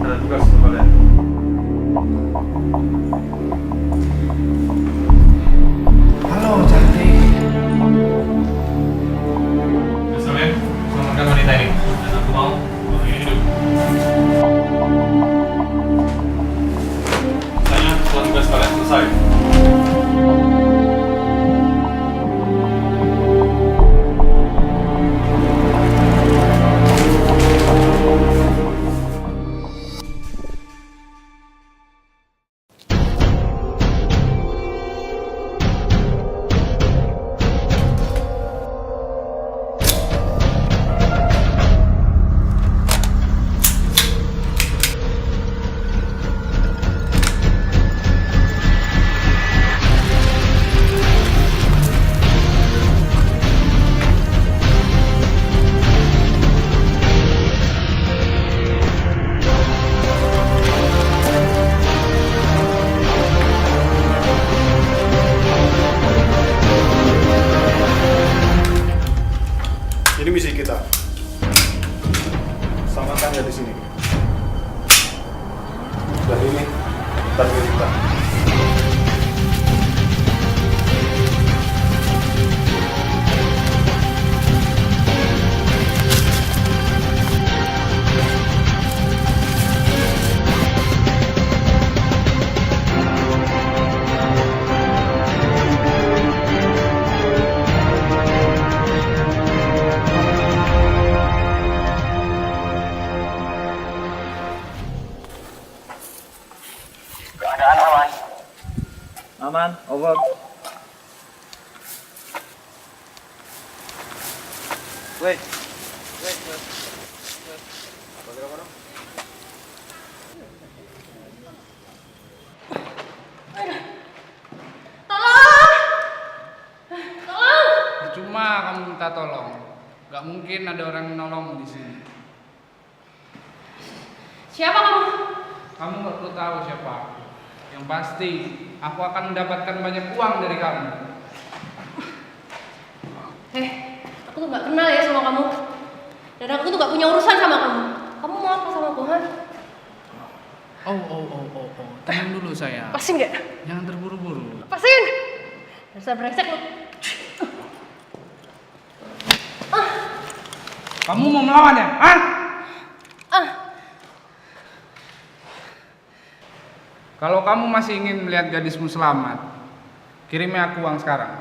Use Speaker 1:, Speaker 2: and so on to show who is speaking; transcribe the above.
Speaker 1: Ada tugas untuk kalian.
Speaker 2: Halo, cantik.
Speaker 1: Misalnya, selamatkan wanita ini. Dan aku mau orang ini hidup. Misalnya, setelah tugas kalian selesai.
Speaker 2: Ini misi kita. Selamatkan dia di sini. Dan ini target kita.
Speaker 3: Keadaan aman.
Speaker 4: Aman, over.
Speaker 2: Wait.
Speaker 4: Cuma kamu minta tolong. Gak mungkin ada orang yang nolong di sini.
Speaker 5: Siapa kamu?
Speaker 4: Kamu gak perlu tahu siapa. Yang pasti, aku akan mendapatkan banyak uang dari kamu.
Speaker 5: Aku tuh gak kenal ya sama kamu. Dan aku tuh gak punya urusan sama kamu. Kamu mau apa sama aku, ha?
Speaker 4: Oh. Tenang dulu saya.
Speaker 5: Lepasin gak?
Speaker 4: Jangan terburu-buru.
Speaker 5: Lepasin! Dasar brengsek lu.
Speaker 4: Kamu mau melawan ya? Hah? Kalau kamu masih ingin melihat gadismu selamat, kirimi aku uang sekarang.